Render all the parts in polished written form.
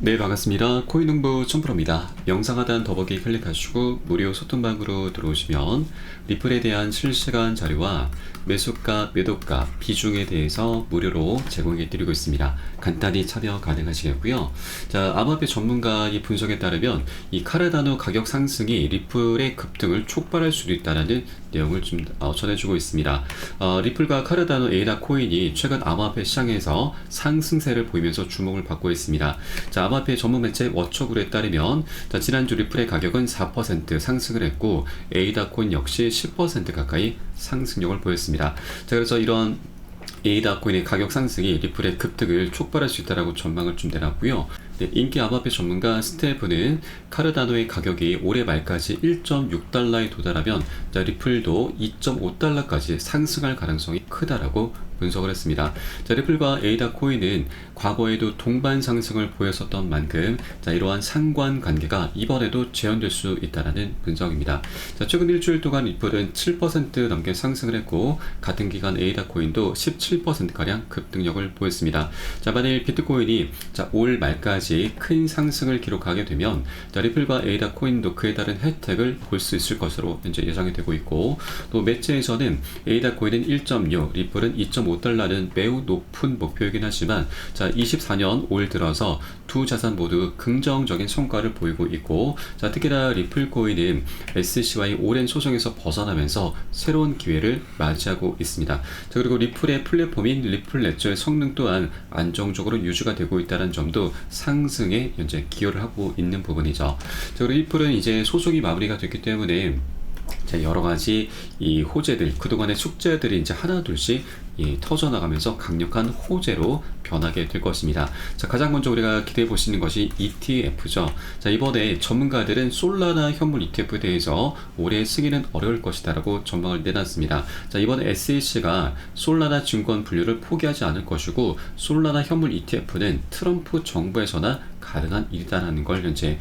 네, 반갑습니다. 코인농부 촌프로입니다. 영상 하단 더보기 클릭하시고 무료 소통방으로 들어오시면 리플에 대한 실시간 자료와 매수가, 매도가, 비중에 대해서 무료로 제공해 드리고 있습니다. 간단히 참여 가능하시겠고요. 자, 암호화폐 전문가의 분석에 따르면 이 카르다노 가격 상승이 리플의 급등을 촉발할 수도 있다는 내용을 좀 전해주고 있습니다. 리플과 카르다노 에이다 코인이 최근 암호화폐 시장에서 상승세를 보이면서 주목을 받고 있습니다. 자, 암호화폐 전문 매체 워처그룹에 따르면 지난주 리플의 가격은 4% 상승을 했고 에이다 코인 역시 10% 가까이 상승력을 보였습니다. 자, 그래서 이런 에이다 코인의 가격 상승이 리플의 급등을 촉발할 수 있다라고 전망을 좀 내놨고요. 네, 인기 암호화폐 전문가 스테프는 카르다노의 가격이 올해 말까지 1.6달러에 도달하면 리플도 2.5달러까지 상승할 가능성이 크다라고 분석을 했습니다. 자, 리플과 에이다 코인은 과거에도 동반 상승을 보였었던 만큼 이러한 상관관계가 이번에도 재현될 수 있다는 분석입니다. 자, 최근 일주일 동안 리플은 7% 넘게 상승을 했고 같은 기간 에이다 코인도 17%가량 급등력을 보였습니다. 자, 만일 비트코인이 올 말까지 큰 상승을 기록하게 되면 리플과 에이다 코인도 그에 따른 혜택을 볼 수 있을 것으로 현재 예상이 되고 있고, 또 매체에서는 에이다 코인은 1.6, 리플은 2.5달러는 매우 높은 목표이긴 하지만 24년 올 들어서 두 자산 모두 긍정적인 성과를 보이고 있고, 특히나 리플 코인은 SC와의 오랜 소송에서 벗어나면서 새로운 기회를 맞이하고 있습니다. 그리고 리플의 플랫폼인 리플 레저의 성능 또한 안정적으로 유지가 되고 있다는 점도 상승에 현재 기여를 하고 있는 부분이죠. 그리고 리플은 이제 소송이 마무리가 됐기 때문에 여러가지 이 호재들, 그동안의 숙제들이 이제 하나둘씩 터져나가면서 강력한 호재로 변하게 될 것입니다. 자, 가장 먼저 우리가 기대해 보시는 것이 ETF죠. 자, 이번에 전문가들은 솔라나 현물 ETF에 대해서 올해 승인은 어려울 것이다 라고 전망을 내놨습니다. 자, 이번에 SEC가 솔라나 증권 분류를 포기하지 않을 것이고, 솔라나 현물 ETF는 트럼프 정부에서나 가능한 일이다라는 걸 현재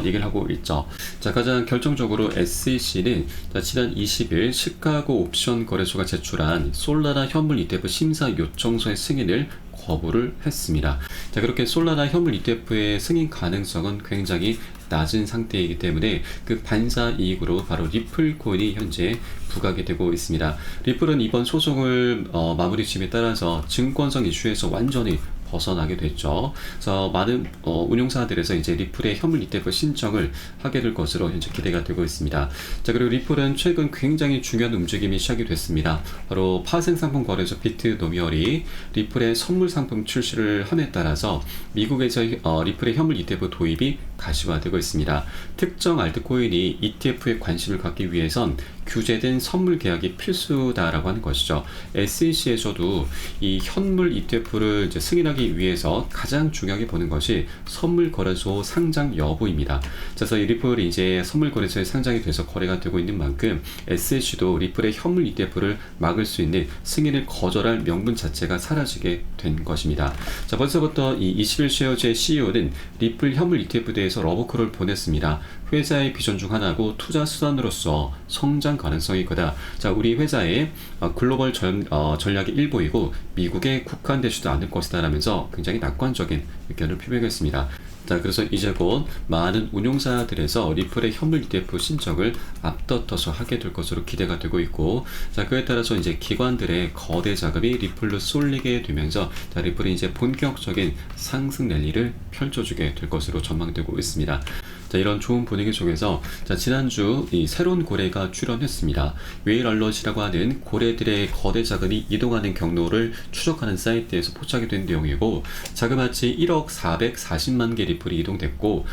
얘기를 하고 있죠. 자, 가장 결정적으로 SEC는 지난 20일 시카고 옵션 거래소가 제출한 솔라나 현물 ETF 심사 요청서의 승인을 거부를 했습니다. 자, 그렇게 솔라나 현물 ETF의 승인 가능성은 굉장히 낮은 상태이기 때문에 그 반사 이익으로 바로 리플 코인이 현재 부각이 되고 있습니다. 리플은 이번 소송을 마무리 지음에 따라서 증권성 이슈에서 완전히 벗어나게 됐죠. 그래서 많은 운용사들에서 이제 리플의 현물 ETF 신청을 하게 될 것으로 현재 기대가 되고 있습니다. 자, 그리고 리플은 최근 굉장히 중요한 움직임이 시작이 됐습니다. 바로 파생상품 거래소 비트노미얼이 리플의 선물 상품 출시를 함에 따라서 미국에서 리플의 현물 ETF 도입이 가시화되고 있습니다. 특정 알트코인이 ETF에 관심을 갖기 위해선 규제된 선물 계약이 필수다라고 하는 것이죠. SEC에서도 이 현물 ETF를 이제 승인하기 위해서 가장 중요하게 보는 것이 선물 거래소 상장 여부입니다. 그래서 이 리플이 이제 선물 거래소에 상장이 돼서 거래가 되고 있는 만큼 SEC도 리플의 현물 ETF를 막을 수 있는 승인을 거절할 명분 자체가 사라지게 된 것입니다. 자, 벌써부터 이 21쉐어즈의 CEO는 리플 현물 ETF에 대해서 러브콜을 보냈습니다. 회사의 비전 중 하나고 투자 수단으로서 성장 가능성이 크다. 자, 우리 회사의 글로벌 전략의 일부이고 미국에 국한되지도 않을 것이다 라면서 굉장히 낙관적인 의견을 표명했습니다. 자, 그래서 이제 곧 많은 운용사들에서 리플의 현물 ETF 신청을 앞다퉈서 하게 될 것으로 기대가 되고 있고, 자, 그에 따라서 이제 기관들의 거대 자금이 리플로 쏠리게 되면서 리플이 이제 본격적인 상승 랠리를 펼쳐주게 될 것으로 전망되고 있습니다. 자, 이런 좋은 분위기 속에서 지난주 이 새로운 고래가 출현했습니다. 웨일 알럿이라고 하는 고래들의 거대 자금이 이동하는 경로를 추적하는 사이트에서 포착이 된 내용이고, 자그마치 1억 440만 개 리플이 이동됐고,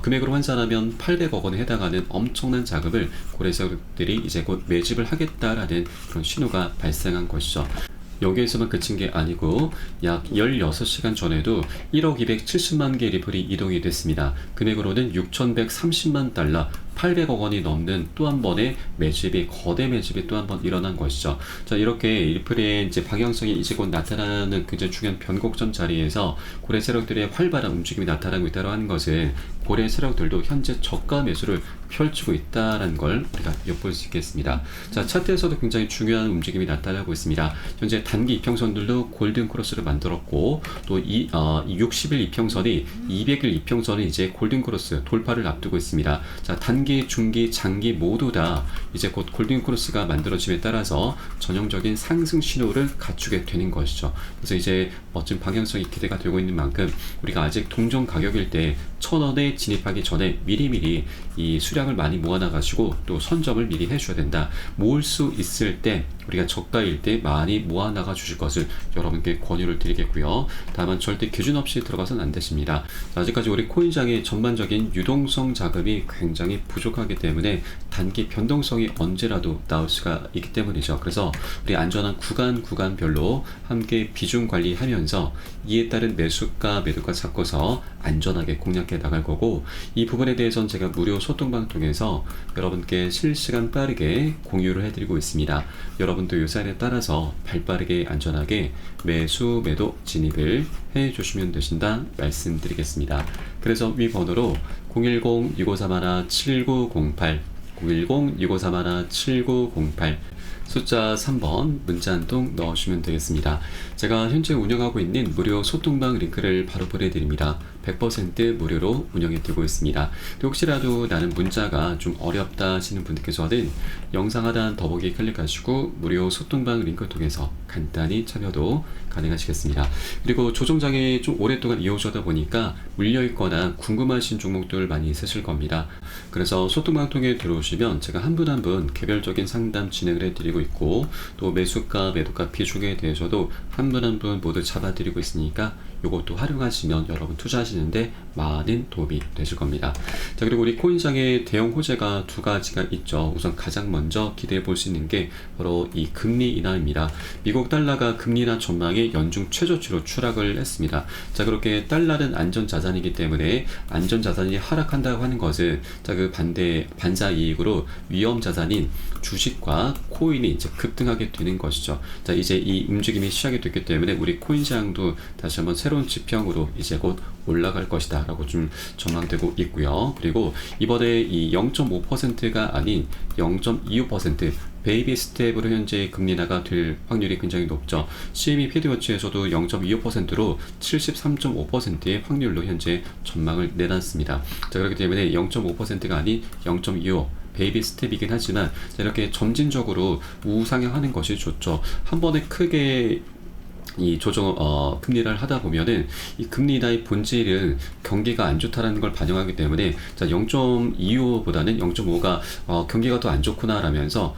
금액으로 환산하면 800억 원에 해당하는 엄청난 자금을 고래들이 이제 곧 매집을 하겠다라는 그런 신호가 발생한 것이죠. 여기에서만 그친 게 아니고 약 16시간 전에도 1억 270만 개 리플이 이동이 됐습니다. 금액으로는 6,130만 달러, 800억 원이 넘는 또 한 번의 매집이, 거대 매집이 또 한 번 일어난 것이죠. 자, 이렇게 리플의 이제 방향성이 이제 곧 나타나는 굉장히 중요한 변곡점 자리에서 고래 세력들의 활발한 움직임이 나타나고 있다고 하는 것은 고래 세력들도 현재 저가 매수를 펼치고 있다는 걸 우리가 엿볼 수 있겠습니다. 자, 차트에서도 굉장히 중요한 움직임이 나타나고 있습니다. 현재 단기 이평선들도 골든 크로스를 만들었고, 또 60일 이평선이 200일 이평선이 이제 골든 크로스 돌파를 앞두고 있습니다. 자, 단기, 중기, 장기 모두 다 이제 곧 골든 크로스가 만들어짐에 따라서 전형적인 상승 신호를 갖추게 되는 것이죠. 그래서 이제 멋진 방향성이 기대가 되고 있는 만큼 우리가 아직 동전 가격일 때 1,000원에 진입하기 전에 미리미리 이 수량을 많이 모아놔가지고 또 선점을 미리 해줘야 된다. 모을 수 있을 때 우리가 저가일 때 많이 모아나가 주실 것을 여러분께 권유를 드리겠고요. 다만 절대 기준 없이 들어가서는 안 되십니다. 아직까지 우리 코인장의 전반적인 유동성 자금이 굉장히 부족하기 때문에 단기 변동성이 언제라도 나올 수가 있기 때문이죠. 그래서 우리 안전한 구간별로 함께 비중 관리하면서 이에 따른 매수가 매도가 잡고서 안전하게 공략해 나갈 거고, 이 부분에 대해서는 제가 무료 소통방 통해서 여러분께 실시간 빠르게 공유를 해드리고 있습니다. 여러분도 이 사연에 따라서 발빠르게 안전하게 매수 매도 진입을 해주시면 되신다 말씀드리겠습니다. 그래서 위 번호로 010-6531-7908 010-6531-7908 숫자 3번 문자 한 통 넣으시면 되겠습니다. 제가 현재 운영하고 있는 무료 소통방 링크를 바로 보내드립니다. 100% 무료로 운영해 드리고 있습니다. 혹시라도 나는 문자가 좀 어렵다 하시는 분들께서는 영상 하단 더보기 클릭하시고 무료 소통방 링크 통해서 간단히 참여도 가능하시겠습니다. 그리고 조정장에 좀 오랫동안 이어오다 보니까 물려있거나 궁금하신 종목들 많이 있으실 겁니다. 그래서 소통방 통해 들어오시면 제가 한 분 한 분 개별적인 상담 진행을 해드리고 있고, 또 매수가 매도가 비중에 대해서도 한 분 한 분 모두 잡아드리고 있으니까 이것도 활용하시면 여러분 투자하시는데 많은 도움이 되실 겁니다. 자, 그리고 우리 코인장의 대형 호재가 두 가지가 있죠. 우선 가장 먼저 기대해 볼 수 있는 게 바로 이 금리 인하입니다. 미국 달러가 금리 인하 전망이 연중 최저치로 추락을 했습니다. 자, 그렇게 달러는 안전자산이기 때문에 안전자산이 하락한다고 하는 것은 그 반사 이익으로 위험자산인 주식과 코인이 이제 급등하게 되는 것이죠. 자, 이제 이 움직임이 시작이 됐기 때문에 우리 코인시장도 다시 한번 새로운 지평으로 이제 곧 올라갈 것이다 라고 좀 전망되고 있고요. 그리고 이번에 이 0.5%가 아닌 0.25% 베이비 스텝으로 현재 금리 인하가 될 확률이 굉장히 높죠. CME 피드워치에서도 0.25%로 73.5%의 확률로 현재 전망을 내놨습니다. 자, 그렇기 때문에 0.5%가 아닌 0.25 베이비 스텝이긴 하지만 이렇게 점진적으로 우상향하는 것이 좋죠. 한 번에 크게 이 금리를 하다 보면은 이 금리 인하의 본질은 경기가 안 좋다라는 걸 반영하기 때문에, 자, 0.25보다는 0.5가 경기가 더 안 좋구나 라면서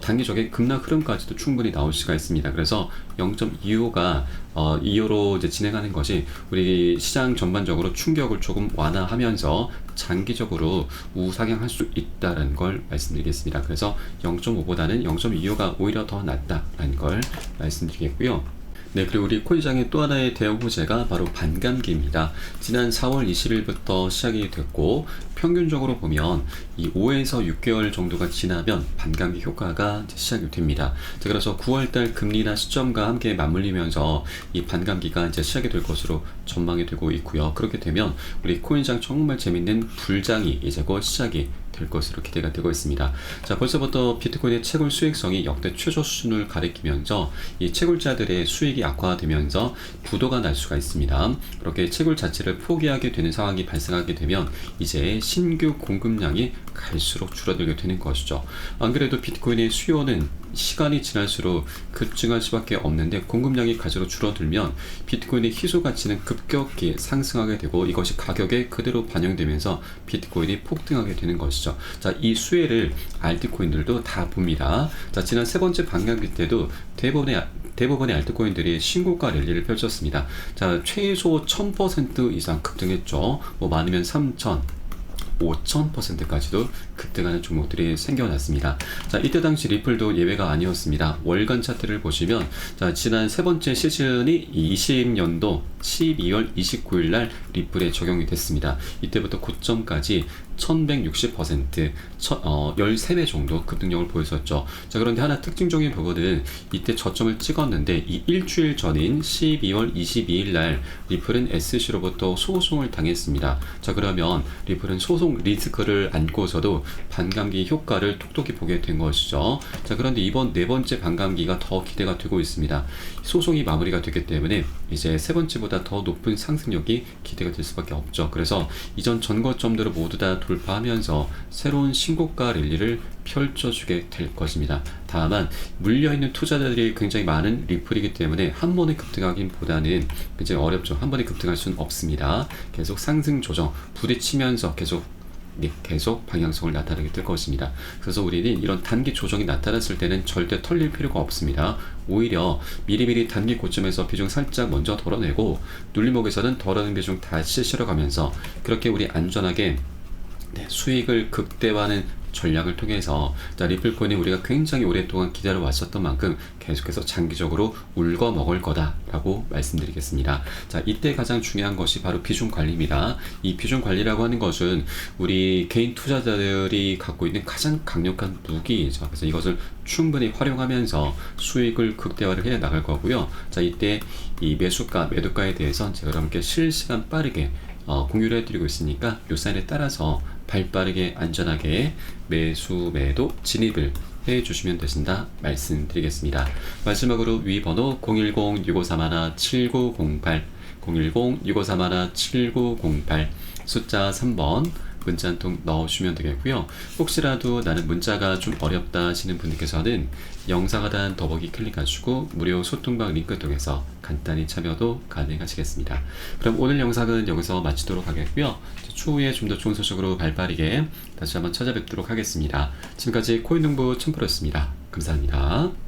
단기적인 급락 흐름까지도 충분히 나올 수가 있습니다. 그래서 0.25가 2호로 이제 진행하는 것이 우리 시장 전반적으로 충격을 조금 완화하면서 장기적으로 우상향할 수 있다는 걸 말씀드리겠습니다. 그래서 0.5보다는 0.25가 오히려 더 낫다라는 걸 말씀드리겠고요. 네, 그리고 우리 코인장의 또 하나의 대형 호재가 바로 반감기입니다. 지난 4월 20일부터 시작이 됐고, 평균적으로 보면 이 5에서 6개월 정도가 지나면 반감기 효과가 이제 시작이 됩니다. 자, 그래서 9월달 금리나 시점과 함께 맞물리면서 이 반감기가 이제 시작이 될 것으로 전망이 되고 있고요. 그렇게 되면 우리 코인장 정말 재밌는 불장이 이제 곧 시작이 될 것으로 기대가 되고 있습니다. 자, 벌써부터 비트코인의 채굴 수익성이 역대 최저 수준을 가리키면서 이 채굴자들의 수익이 악화되면서 부도가 날 수가 있습니다. 그렇게 채굴 자체를 포기하게 되는 상황이 발생하게 되면 이제 신규 공급량이 갈수록 줄어들게 되는 것이죠. 안 그래도 비트코인의 수요는 시간이 지날수록 급증할 수밖에 없는데, 공급량이 갈수록 줄어들면 비트코인의 희소 가치는 급격히 상승하게 되고 이것이 가격에 그대로 반영되면서 비트코인이 폭등하게 되는 것이죠. 자, 이 수혜를 알트코인들도 다 봅니다. 자, 지난 세 번째 반감기 때도 대부분의 알트코인들이 신고가 랠리를 펼쳤습니다. 자, 최소 1000% 이상 급등했죠. 뭐 많으면 3000, 5000%까지도 급등하는 종목들이 생겨났습니다. 자, 이때 당시 리플도 예외가 아니었습니다. 월간 차트를 보시면, 자, 지난 세 번째 시즌이 20년도 12월 29일 날 리플에 적용이 됐습니다. 이때부터 고점까지 1160%, 13배 정도 급등력을 보였었죠. 자, 그런데 하나 특징적인 부분은 이때 저점을 찍었는데 이 일주일 전인 12월 22일 날 리플은 SC로부터 소송을 당했습니다. 자, 그러면 리플은 소송 리스크를 안고서도 반감기 효과를 톡톡히 보게 된 것이죠. 자, 그런데 이번 네 번째 반감기가 더 기대가 되고 있습니다. 소송이 마무리가 됐기 때문에 이제 세 번째보다 더 높은 상승력이 기대가 될 수밖에 없죠. 그래서 이전 전거점들을 모두 다 돌파하면서 새로운 신고가 랠리를 펼쳐주게 될 것입니다. 다만 물려있는 투자자들이 굉장히 많은 리플이기 때문에 한 번에 급등하기보다는 굉장히 어렵죠. 한 번에 급등할 수는 없습니다. 계속 상승 조정 부딪히면서 계속 방향성을 나타내게 될 것입니다. 그래서 우리는 이런 단기 조정이 나타났을 때는 절대 털릴 필요가 없습니다. 오히려 미리미리 단기 고점에서 비중 살짝 먼저 덜어내고 눌림목에서는 덜어낸 비중 다시 실어가면서 그렇게 우리 안전하게 수익을 극대화하는 전략을 통해서 리플코인이 우리가 굉장히 오랫동안 기다려 왔었던 만큼 계속해서 장기적으로 울거 먹을 거다라고 말씀드리겠습니다. 자, 이때 가장 중요한 것이 바로 비중 관리입니다. 이 비중 관리라고 하는 것은 우리 개인 투자자들이 갖고 있는 가장 강력한 무기이죠. 그래서 이것을 충분히 활용하면서 수익을 극대화를 해 나갈 거고요. 자, 이때 이 매수가, 매도가에 대해서 제가 여러분께 실시간 빠르게 공유를 해드리고 있으니까 이 사인에 따라서 발빠르게 안전하게 매수 매도 진입을 해주시면 되신다 말씀드리겠습니다. 마지막으로 위 번호 010-6531-7908 010-6531-7908 숫자 3번 문자 한 통 넣어주시면 되겠고요. 혹시라도 나는 문자가 좀 어렵다 하시는 분들께서는 영상 하단 더보기 클릭하시고 무료 소통방 링크 통해서 간단히 참여도 가능하시겠습니다. 그럼 오늘 영상은 여기서 마치도록 하겠고요. 추후에 좀 더 좋은 소식으로 발빠르게 다시 한번 찾아뵙도록 하겠습니다. 지금까지 코인농부 첨프로였습니다. 감사합니다.